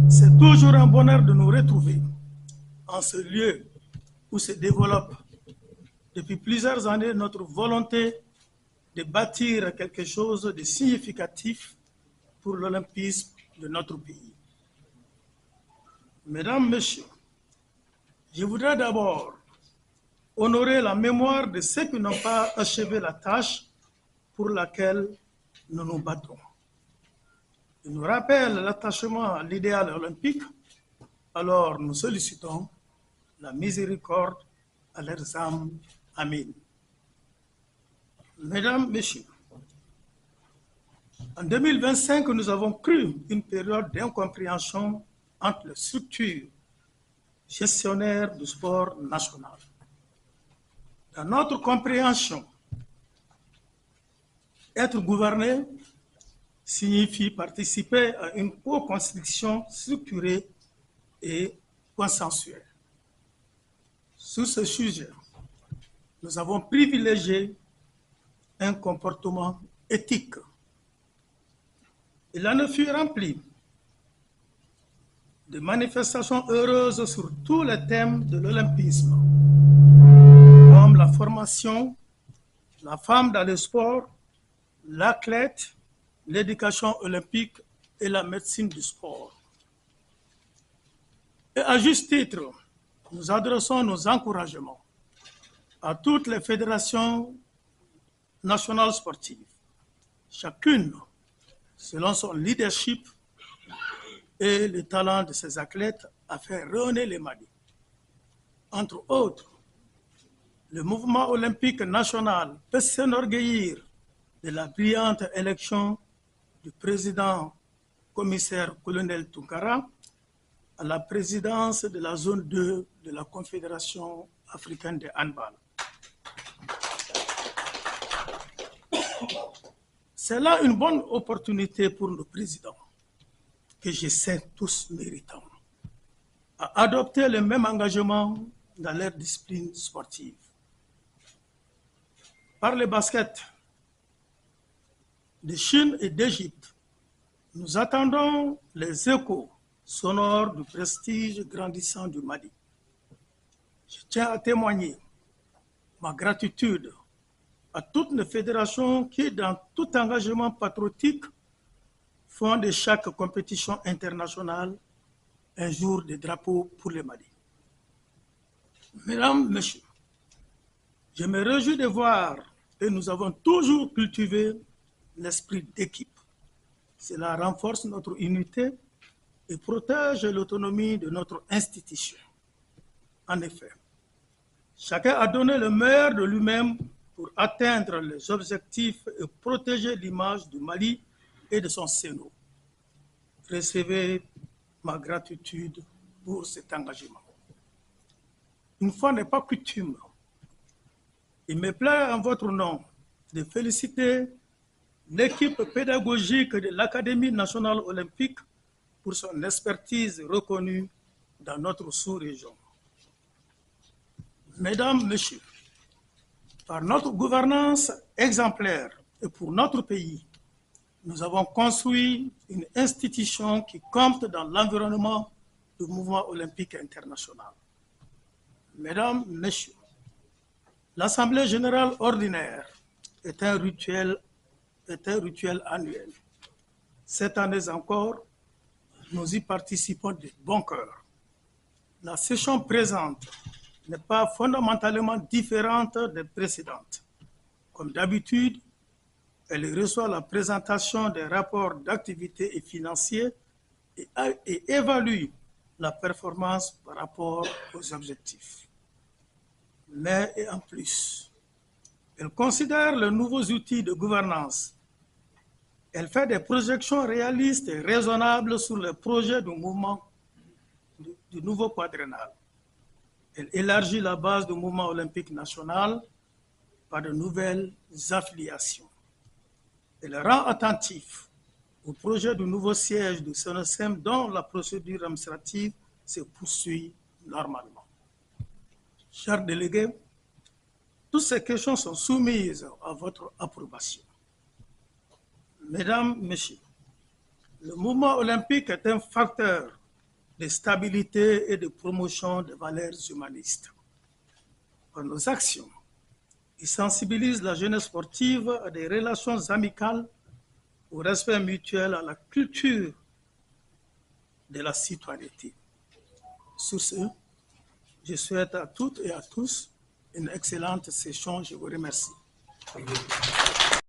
C'est toujours un bonheur de nous retrouver en ce lieu où se développe depuis plusieurs années notre volonté de bâtir quelque chose de significatif pour l'olympisme de notre pays. Mesdames, Messieurs, je voudrais d'abord honorer la mémoire de ceux qui n'ont pas achevé la tâche pour laquelle nous nous battons. Ils nous rappellent l'attachement à l'idéal olympique, alors nous sollicitons la miséricorde à leurs âmes. Amen. Mesdames, Messieurs, en 2025, nous avons cru une période d'incompréhension entre les structures gestionnaires du sport national. Dans notre compréhension, être gouverné signifie participer à une co-construction structurée et consensuelle. Sur ce sujet, nous avons privilégié un comportement éthique. Il en fut rempli de manifestations heureuses sur tous les thèmes de l'olympisme, comme la formation, la femme dans le sport, l'athlète, l'éducation olympique et la médecine du sport. Et à juste titre, nous adressons nos encouragements à toutes les fédérations nationales sportives, chacune selon son leadership et le talent de ses athlètes à faire rayonner les Mali. Entre autres, le mouvement olympique national peut s'enorgueillir de la brillante élection du président commissaire colonel Tounkara à la présidence de la zone 2 de la Confédération africaine de handball. C'est là une bonne opportunité pour nos présidents, que je sais tous méritants, à adopter le même engagement dans leur discipline sportive. Par le basket de Chine et d'Égypte, nous attendons les échos sonores du prestige grandissant du Mali. Je tiens à témoigner ma gratitude à toutes les fédérations qui, dans tout engagement patriotique, font de chaque compétition internationale un jour de drapeau pour le Mali. Mesdames, Messieurs, je me réjouis de voir que nous avons toujours cultivé l'esprit d'équipe. Cela renforce notre unité et protège l'autonomie de notre institution. En effet, chacun a donné le meilleur de lui-même pour atteindre les objectifs et protéger l'image du Mali et de son Sénat. Recevez ma gratitude pour cet engagement. Une fois n'est pas coutume, il me plaît en votre nom de féliciter l'équipe pédagogique de l'Académie nationale olympique pour son expertise reconnue dans notre sous-région. Mesdames, Messieurs, par notre gouvernance exemplaire et pour notre pays, nous avons construit une institution qui compte dans l'environnement du mouvement olympique international. Mesdames, Messieurs, l'Assemblée générale ordinaire est un rituel annuel. Cette année encore, nous y participons de bon cœur. La session présente n'est pas fondamentalement différente des précédentes. Comme d'habitude, elle reçoit la présentation des rapports d'activité et financiers et évalue la performance par rapport aux objectifs. Mais et en plus, elle considère les nouveaux outils de gouvernance. Elle fait des projections réalistes et raisonnables sur les projets du mouvement du nouveau quadriennal. Elle élargit la base du mouvement olympique national par de nouvelles affiliations. Elle rend attentif au projet du nouveau siège du CNSM dont la procédure administrative se poursuit normalement. Chers délégués, toutes ces questions sont soumises à votre approbation. Mesdames, Messieurs, le mouvement olympique est un facteur de stabilité et de promotion des valeurs humanistes. Par nos actions, il sensibilise la jeunesse sportive à des relations amicales, au respect mutuel, à la culture de la citoyenneté. Sur ce, je souhaite à toutes et à tous une excellente session. Je vous remercie.